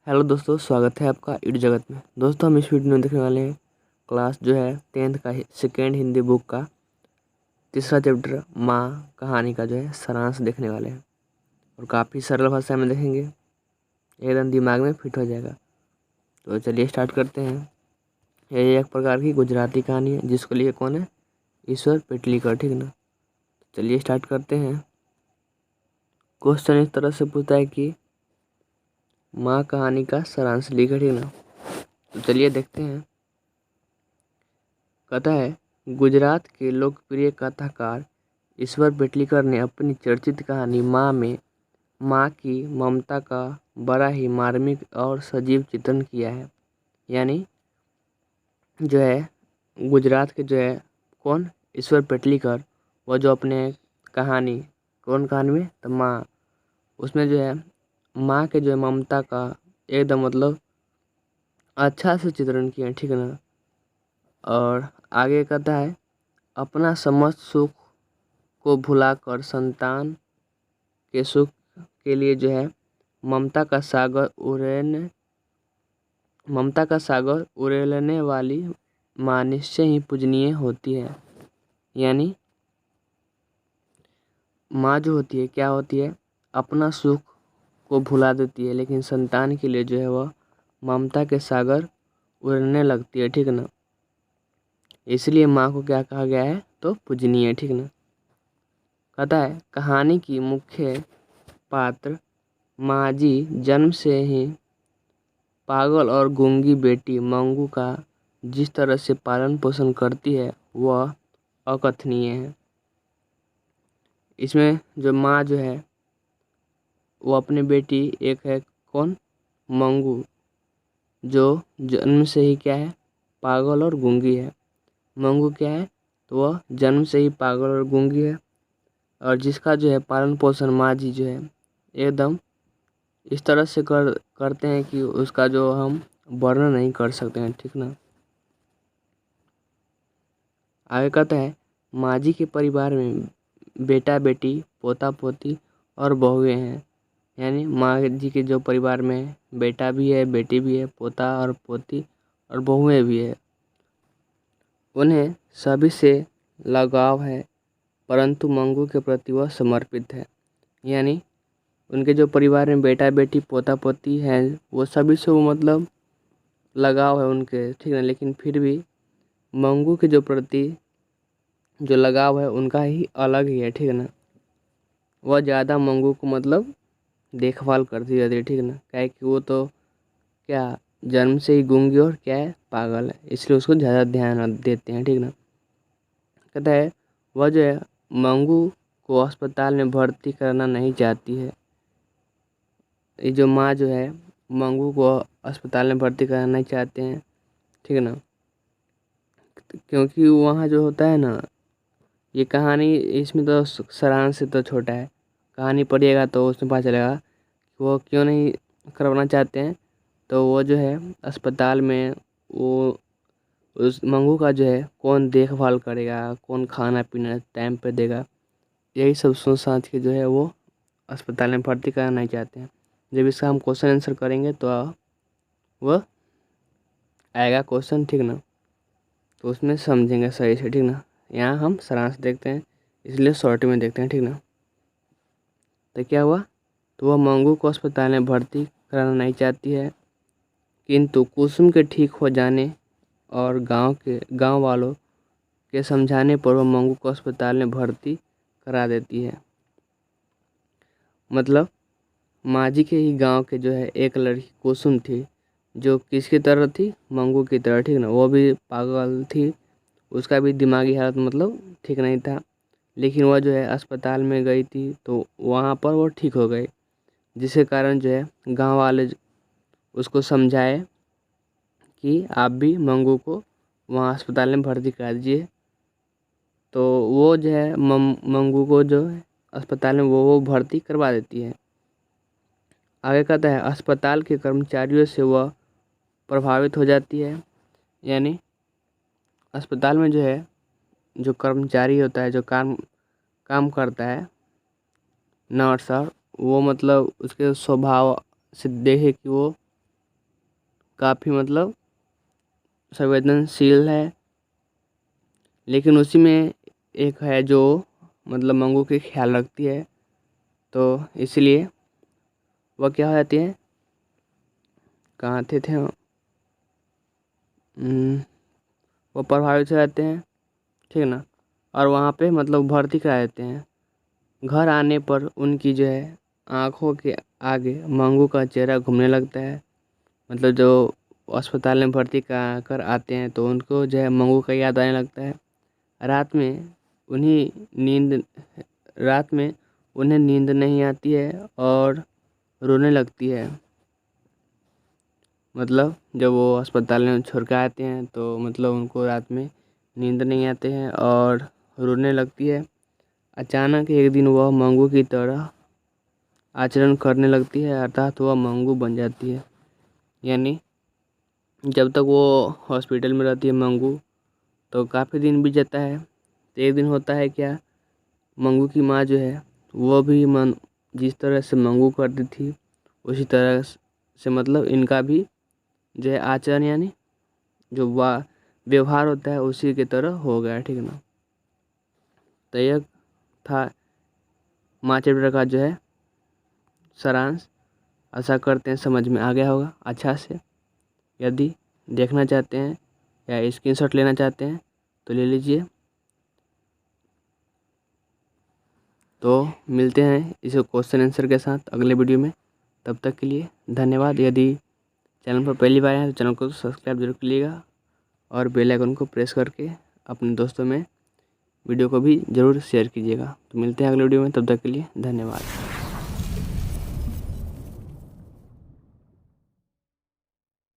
Hello दोस्तों, स्वागत है आपका ईट जगत में। दोस्तों, हम इस वीडियो में देखने वाले हैं क्लास जो है 10th का सेकेंड हिंदी बुक का तीसरा चैप्टर माँ कहानी का जो है सारांश देखने वाले हैं और काफ़ी सरल भाषा में देखेंगे, एकदम दिमाग में फिट हो जाएगा। तो चलिए स्टार्ट करते हैं। ये एक प्रकार की गुजराती कहानी है जिसको लिए कौन है? ईश्वर पेटलीकर, ठीक ना। चलिए स्टार्ट करते हैं। क्वेश्चन इस तरह से पूछता है कि माँ कहानी का सारांश लिखा, ठीक ना। तो चलिए देखते हैं। कहता है, गुजरात के लोकप्रिय कथाकार ईश्वर पेटलीकर ने अपनी चर्चित कहानी माँ में माँ की ममता का बड़ा ही मार्मिक और सजीव चित्रण किया है। यानी जो है गुजरात के जो है कौन? ईश्वर पेटलीकर, वो जो अपने कहानी कहानी में तो माँ, उसमें जो है माँ के जो है ममता का एकदम मतलब अच्छा से चित्रण किया है, ठीक है ना। और आगे कहता है, अपना समस्त सुख को भुलाकर संतान के सुख के लिए जो है ममता का सागर उड़ेलने वाली माँ निश्चय ही पूजनीय होती है। यानी माँ जो होती है क्या होती है? अपना सुख को भुला देती है, लेकिन संतान के लिए जो है वह ममता के सागर उड़ने लगती है, ठीक ना। इसलिए माँ को क्या कहा गया है? तो पूजनीय, ठीक ना। कहता है, कहानी की मुख्य पात्र माँजी जन्म से ही पागल और गूंगी बेटी मंगू का जिस तरह से पालन पोषण करती है वह अकथनीय है। इसमें जो माँ जो है वो अपनी बेटी एक है कौन? मंगू, जो जन्म से ही क्या है? पागल और गूंगी है। मंगू क्या है? तो वह जन्म से ही पागल और गूंगी है, और जिसका जो है पालन पोषण माँ जी जो है एकदम इस तरह से करते हैं कि उसका जो हम वर्णन नहीं कर सकते हैं, ठीक ना। आगे कहता है, माँ जी के परिवार में बेटा बेटी पोता पोती और बहुएं हैं। यानी माँ जी के जो परिवार में बेटा भी है, बेटी भी है, पोता और पोती और बहुएं भी है। उन्हें सभी से लगाव है, परंतु मंगू के प्रति वह समर्पित है। यानी उनके जो परिवार में बेटा बेटी पोता पोती हैं वो सभी से वो मतलब लगाव है उनके, ठीक है, लेकिन फिर भी मंगू के जो प्रति जो लगाव है उनका ही अलग ही है, ठीक है ना। वह ज़्यादा मंगू को मतलब देखभाल करती रहती है, ठीक है ना। क्या है कि वो तो क्या जन्म से ही गूंगी और क्या है? पागल है, इसलिए उसको ज़्यादा ध्यान देते हैं, ठीक ना। कहता है, वह जो है मंगू को अस्पताल में भर्ती करना नहीं चाहती है। ये जो माँ जो है मंगू को अस्पताल में भर्ती करना नहीं चाहते हैं, ठीक है ना, क्योंकि वहाँ जो होता है ना, ये कहानी इसमें तो सारांश से तो छोटा है, कहानी पढ़िएगा तो उसमें पता चलेगा कि वो क्यों नहीं करवाना चाहते हैं। तो वो जो है अस्पताल में वो उस मंगू का जो है कौन देखभाल करेगा, कौन खाना पीना टाइम पे देगा, यही सब सोच समझ के जो है वो अस्पताल में भर्ती कराना नहीं चाहते हैं। जब इसका हम क्वेश्चन आंसर करेंगे तो वह आएगा क्वेश्चन, ठीक ना, तो उसमें समझेंगे सही से, ठीक ना। यहाँ हम सारांश देखते हैं, इसलिए शॉर्ट में देखते हैं, ठीक ना। तो क्या हुआ? तो वह मंगू को अस्पताल में भर्ती कराना नहीं चाहती है, किंतु कुसुम के ठीक हो जाने और गांव वालों के समझाने पर वह मंगू को अस्पताल में भर्ती करा देती है। मतलब माँ जी के ही गांव के जो है एक लड़की कुसुम थी, जो किसकी तरह थी? मंगू की तरह, ठीक ना। वो भी पागल थी, उसका भी दिमागी हालत मतलब ठीक नहीं था, लेकिन वह जो है अस्पताल में गई थी तो वहाँ पर वो ठीक हो गई, जिसके कारण जो है गांव वाले उसको समझाए कि आप भी मंगू को वहाँ अस्पताल में भर्ती करा दीजिए। तो वो जो है मंगू को जो है अस्पताल में वो भर्ती करवा देती है। आगे कहता है, अस्पताल के कर्मचारियों से वह प्रभावित हो जाती है। यानी अस्पताल में जो है जो कर्मचारी होता है, जो काम करता है, नर्स, और वो मतलब उसके स्वभाव से देखे कि वो काफ़ी मतलब संवेदनशील है, लेकिन उसी में एक है जो मतलब मंगू के ख्याल रखती है, तो इसलिए वह क्या हो जाती है, कहाँ थे वो वो प्रभावित हो जाते हैं, ठीक है ना। और वहाँ पे मतलब भर्ती करा देते हैं। घर आने पर उनकी जो है आँखों के आगे मंगू का चेहरा घूमने लगता है। मतलब जो अस्पताल में भर्ती करा कर आते हैं तो उनको जो है मंगू का याद आने लगता है। रात में उन्हें नींद नहीं आती है और रोने लगती है। मतलब जब वो अस्पताल में छोड़ के आते हैं तो मतलब उनको रात में नींद नहीं आते हैं और रोने लगती है। अचानक एक दिन वह मंगू की तरह आचरण करने लगती है, अर्थात वह मंगू बन जाती है। यानी जब तक वो हॉस्पिटल में रहती है मंगू, तो काफ़ी दिन बीत जाता है। तो एक दिन होता है क्या, मंगू की माँ जो है वो भी जिस तरह से मंगू करती थी उसी तरह से मतलब इनका भी जो है आचरण यानी जो व्यवहार होता है उसी की तरह हो गया, ठीक है ना। तो यह था माँ चैप्टर का जो है सारांश। आशा करते हैं समझ में आ गया होगा अच्छा से। यदि देखना चाहते हैं या स्क्रीनशॉट लेना चाहते हैं तो ले लीजिए। तो मिलते हैं इस क्वेश्चन आंसर के साथ अगले वीडियो में। तब तक के लिए धन्यवाद। यदि चैनल पर पहली बार आए हैं तो चैनल को सब्सक्राइब जरूर कीजिएगा और बेल आइकन को प्रेस करके अपने दोस्तों में वीडियो को भी ज़रूर शेयर कीजिएगा। तो मिलते हैं अगले वीडियो में, तब तक के लिए धन्यवाद।